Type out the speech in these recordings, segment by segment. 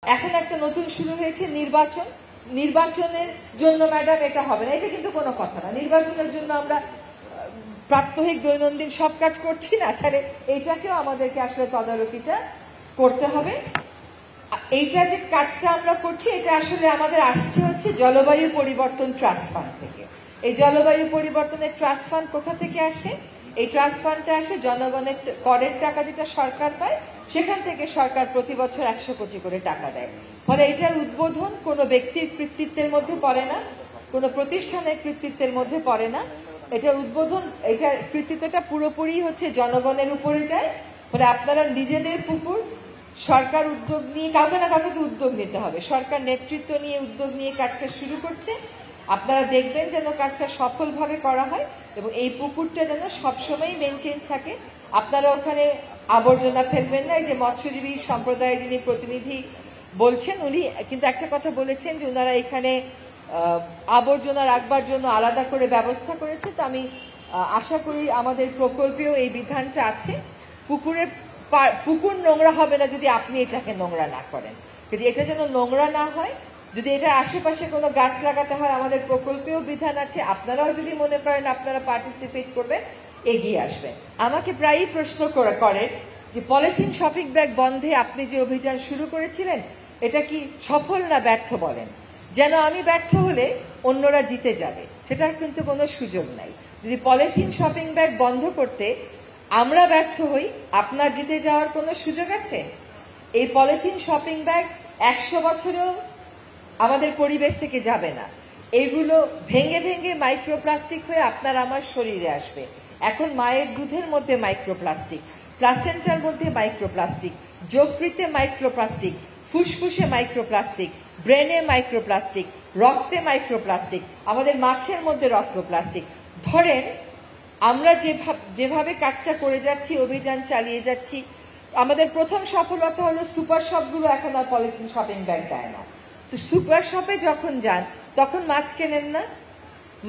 এখন একটা নতুন শুরু হয়েছে নির্বাচন। নির্বাচনের জন্য ম্যাডাম এটা হবে না, এটা কিন্তু কোনো কথা না। নির্বাচনের জন্য আমরা প্রাত্যহিক দৈনন্দিন সব কাজ করছি না, তাহলে এইটাকেও আমাদেরকে আসলে তদারকিটা করতে হবে। এইটা যে কাজটা আমরা করছি এটা আসলে আমাদের আসছে হচ্ছে জলবায়ু পরিবর্তন ট্রাস্ট ফান্ড থেকে। এই জলবায়ু পরিবর্তনের ট্রাস্ট ফান্ড কোথা থেকে আসে? এই ট্রাস্ট ফান্ডটা আসে জনগণের করের টাকা যেটা সরকার পায়, সেখান থেকে সরকার প্রতি বছর 100 কোটি করে টাকা দেয়। ফলে এটার উদ্বোধন কোনো ব্যক্তির কৃতিত্বের মধ্যে পড়ে না, কোনো প্রতিষ্ঠানের কৃতিত্বের মধ্যে পড়ে না। এটার উদ্বোধন, এটার কৃতিত্বটা পুরোপুরি হচ্ছে জনগণের উপরে যায়। ফলে আপনারা নিজেদের পুকুর, সরকার উদ্যোগ নিয়ে, কাউকে না কাউকে তো উদ্যোগ নিতে হবে, সরকার নেতৃত্ব নিয়ে উদ্যোগ নিয়ে কাজটা শুরু করছে। আপনারা দেখবেন যেন কাজটা সফলভাবে করা হয় এবং এই পুকুরটা যেন সবসময় মেনটেন থাকে। আপনারা ওখানে আবর্জনা ফেলবেন না। এই যে মৎস্যজীবী সম্প্রদায়ের যিনি প্রতিনিধি বলছেন, উনি কিন্তু একটা কথা বলেছেন যে ওনারা এখানে আবর্জনা রাখবার জন্য আলাদা করে ব্যবস্থা করেছে। তো আমি আশা করি আমাদের প্রকল্পেও এই বিধানটা আছে। পুকুর নোংরা হবে না যদি আপনি এটাকে নোংরা না করেন, কিন্তু এটা যেন নোংরা না হয়। যদি এটা আশেপাশে কোনো গাছ লাগাতে হয়, আমাদের প্রকল্পেও বিধান আছে। আপনারাও যদি মনে করেন আপনারা পার্টিসিপেট করবেন, এগিয়ে আসবেন। আমাকে প্রায়ই প্রশ্ন করেন যে পলিথিন শপিং ব্যাগ বন্ধে আপনি যে অভিযান শুরু করেছিলেন এটা কি সফল না ব্যর্থ বলেন। যেন আমি ব্যর্থ হলে অন্যরা জিতে যাবে, সেটার কিন্তু কোনো সুযোগ নাই। যদি পলিথিন শপিং ব্যাগ বন্ধ করতে আমরা ব্যর্থ হই, আপনার জিতে যাওয়ার কোনো সুযোগ আছে? এই পলিথিন শপিং ব্যাগ 100 বছরেও আমাদের পরিবেশ থেকে যাবে না। এগুলো ভেঙে ভেঙে মাইক্রোপ্লাস্টিক হয়ে আপনার আমার শরীরে আসবে। এখন মায়ের দুধের মধ্যে মাইক্রোপ্লাস্টিক, প্লাসেন্টার মধ্যে মাইক্রোপ্লাস্টিক, যকৃতে মাইক্রোপ্লাস্টিক, ফুসফুসে মাইক্রোপ্লাস্টিক, ব্রেনে মাইক্রোপ্লাস্টিক, রক্তে মাইক্রোপ্লাস্টিক, আমাদের মাছের মধ্যে রক্তপ্লাস্টিক। ধরেন আমরা যেভাবে কাজটা করে যাচ্ছি, অভিযান চালিয়ে যাচ্ছি, আমাদের প্রথম সফলতা হলো সুপার শপগুলো এখন আর পলিথিন শপিং ব্যাগ দেয় না। তো সুপার শপে যখন যান তখন মাছ কেনেন না,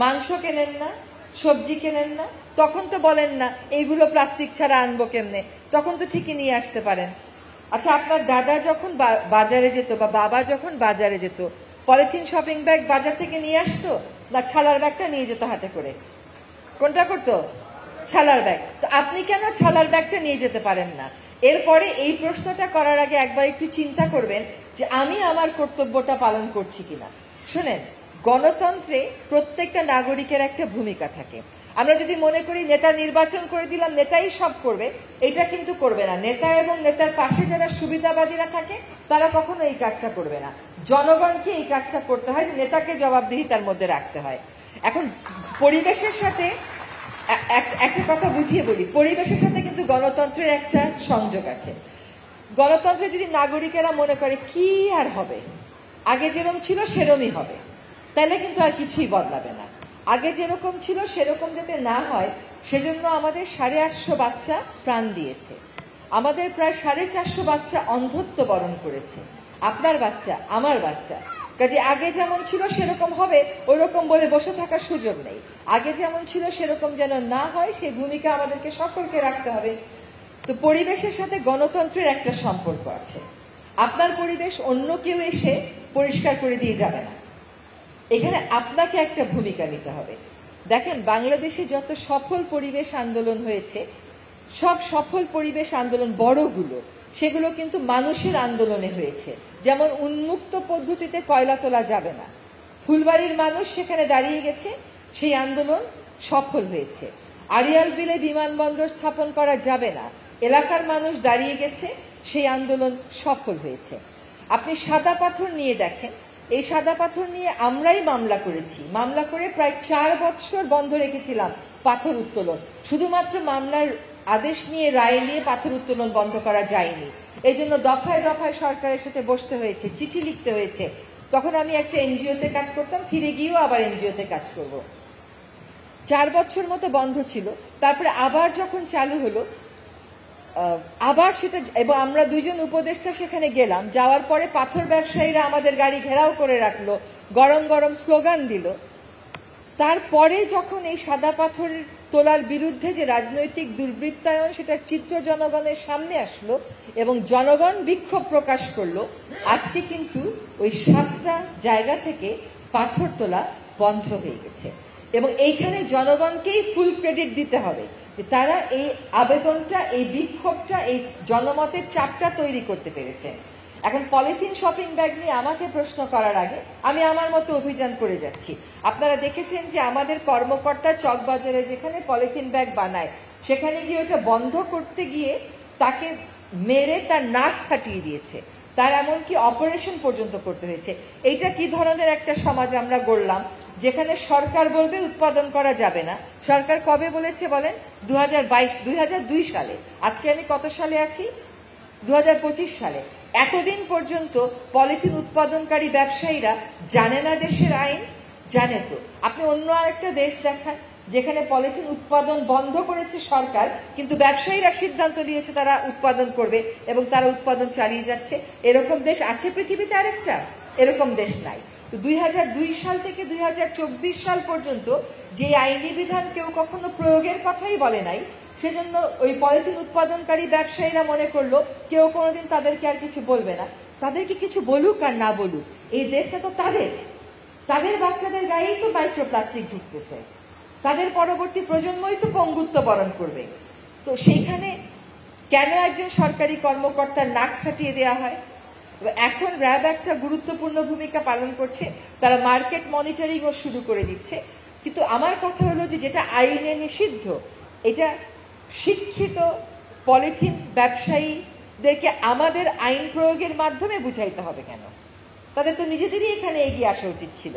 মাংস কেনেন না, সবজি কেনেন না, তখন তো বলেন না এইগুলো প্লাস্টিক ছাড়া আনবো কেমনে, তখন তো ঠিকই নিয়ে আসতে পারেন। আচ্ছা, আপনার দাদা যখন বাজারে যেত বা বাবা যখন বাজারে যেত, পলিথিন শপিং ব্যাগ বাজার থেকে নিয়ে আসতো না ছালার ব্যাগটা নিয়ে যেত হাতে করে? কোনটা করতো? ছালার ব্যাগ। তো আপনি কেন ছালার ব্যাগটা নিয়ে যেতে পারেন না? এরপরে এই প্রশ্নটা করার আগে একবার একটু চিন্তা করবেন যে আমি আমার কর্তব্যটা পালন করছি কিনা। শুনেন, গণতন্ত্রে প্রত্যেকটা নাগরিকের একটা ভূমিকা থাকে। আমরা যদি মনে করি নেতা নির্বাচন করে দিলাম নেতাই সব করবে, এটা কিন্তু করবে না। নেতা এবং নেতার পাশে যারা সুবিধাবাদীরা থাকে তারা কখনো এই কাজটা করবে না। জনগণকে এই কাজটা করতে হয়, নেতাকে জবাবদিহিতার মধ্যে রাখতে হয়। এখন পরিবেশের সাথে একটা কথা বুঝিয়ে বলি, পরিবেশের সাথে কিন্তু গণতন্ত্রের একটা সংযোগ আছে। গণতন্ত্রে যদি নাগরিকেরা মনে করে কি আর হবে, আগে যেরকম ছিল সেরকমই হবে, তাহলে কিন্তু আর কিছুই বদলাবে না। আগে যেরকম ছিল সেরকম যাতে না হয়, সেজন্য আমাদের 850 বাচ্চা প্রাণ দিয়েছে, আমাদের প্রায় 450 বাচ্চা অন্ধত্ব বরণ করেছে। আপনার বাচ্চা, আমার বাচ্চা। কাজে আগে যেমন ছিল সেরকম হবে ওরকম বলে বসে থাকার সুযোগ নেই। আগে যেমন ছিল সেরকম যেন না হয়, সেই ভূমিকা আমাদেরকে সকলকে রাখতে হবে। তো পরিবেশের সাথে গণতন্ত্রের একটা সম্পর্ক আছে। আপনার পরিবেশ অন্য কেউ এসে পরিষ্কার করে দিয়ে যাবে না, এখানে আপনাকে একটা ভূমিকা নিতে হবে। দেখেন, বাংলাদেশে যত সফল পরিবেশ আন্দোলন হয়েছে, সব সফল পরিবেশ আন্দোলন বড়গুলো, সেগুলো কিন্তু মানুষের আন্দোলনে হয়েছে। যেমন উন্মুক্ত পদ্ধতিতে কয়লা তোলা যাবে না, ফুলবাড়ির মানুষ সেখানে দাঁড়িয়ে গেছে, সেই আন্দোলন সফল হয়েছে। আড়িয়াল বিলে বিমানবন্দর স্থাপন করা যাবে না, এলাকার মানুষ দাঁড়িয়ে গেছে, সেই আন্দোলন সফল হয়েছে। আপনি সাদা পাথর নিয়ে দেখেন, এই সাদা পাথর নিয়ে আমরাই মামলা করেছি। মামলা করে প্রায় 4 বছর বন্ধ রেখেছিলাম পাথর উত্তোলন। শুধুমাত্র মামলার আদেশ নিয়ে, রায় নিয়ে পাথর উত্তোলন বন্ধ করা যায়নি। এই জন্য দফায় দফায় সরকারের সাথে বসতে হয়েছে, চিঠি লিখতে হয়েছে। তখন আমি একটা এনজিওতে কাজ করতাম, ফিরে গিয়েও আবার এনজিওতে কাজ করব। 4 বছর মতো বন্ধ ছিল, তারপরে আবার যখন চালু হলো আবার সেটা, এবং আমরা 2 জন উপদেষ্টা সেখানে গেলাম। যাওয়ার পরে পাথর ব্যবসায়ীরা আমাদের গাড়ি ঘেরাও করে রাখলো, গরম গরম স্লোগান দিল। তারপরে যখন এই সাদা পাথরের তোলার বিরুদ্ধে যে রাজনৈতিক দুর্বৃত্তায়ন, সেটার চিত্র জনগণের সামনে আসলো এবং জনগণ বিক্ষোভ প্রকাশ করলো। আজকে কিন্তু ওই 7টা জায়গা থেকে পাথর তোলা বন্ধ হয়ে গেছে এবং এইখানে জনগণকেই ফুল ক্রেডিট দিতে হবে যে তারা এই আবেদনটা, এই বিক্ষোভটা, এই জনমতের চাপটা তৈরি করতে পেরেছে। এখন পলিথিন শপিং ব্যাগ নিয়ে আমাকে প্রশ্ন করার আগে আমি আমার মতো অভিযান করে যাচ্ছি। আপনারা দেখেছেন যে আমাদের কর্মকর্তা চকবাজারে যেখানে পলিথিন ব্যাগ বানায় সেখানে গিয়ে ওটা বন্ধ করতে গিয়ে তাকে মেরে তার নাক ফাটিয়ে দিয়েছে, তার এমনকি অপারেশন পর্যন্ত করতে হয়েছে। এইটা কি ধরনের একটা সমাজ আমরা গড়লাম যেখানে সরকার বলবে উৎপাদন করা যাবে না? সরকার কবে বলেছে বলেন? 2002 সালে। আজকে আমি কত সালে আছি? 2025 সালে। এতদিন পর্যন্ত পলিথিন উৎপাদনকারী ব্যবসায়ীরা জানে না দেশের আইন? জানে তো। আপনি অন্য আরেকটা দেশ দেখান যেখানে পলিথিন উৎপাদন বন্ধ করেছে সরকার, কিন্তু ব্যবসায়ীরা সিদ্ধান্ত নিয়েছে তারা উৎপাদন করবে এবং তারা উৎপাদন চালিয়ে যাচ্ছে। এরকম দেশ আছে পৃথিবীতে আরেকটা? এরকম দেশ নাই। 2002 সাল থেকে 2024 সাল পর্যন্ত যে আইনি বিধান কেউ কখনো প্রয়োগের কথাই বলে নাই, সেজন্য ওই পলিথিন উৎপাদনকারী ব্যবসায়ীরা মনে করলো কেউ কোনোদিন তাদেরকে আর কিছু বলবে না। তাদেরকে কিছু বলুক আর না বলুক, এই দেশটা তো তাদের বাচ্চাদের গায়েই তো মাইক্রোপ্লাস্টিক ঢুকতেছে, তাদের পরবর্তী প্রজন্মই তো পঙ্গুত্ব বরণ করবে। তো সেইখানে কেন একজন সরকারি কর্মকর্তার নাক ফাটিয়ে দেওয়া হয়? এখন র্যাব একটা গুরুত্বপূর্ণ ভূমিকা পালন করছে, তারা মার্কেট মনিটরিংও শুরু করে দিচ্ছে। কিন্তু আমার কথা হলো যে যেটা আইনে নিষিদ্ধ, এটা শিক্ষিত পলিথিন ব্যবসায়ীদেরকে আমাদের আইন প্রয়োগের মাধ্যমে বুঝাইতে হবে কেন? তাদের তো নিজেদেরই এখানে এগিয়ে আসা উচিত ছিল।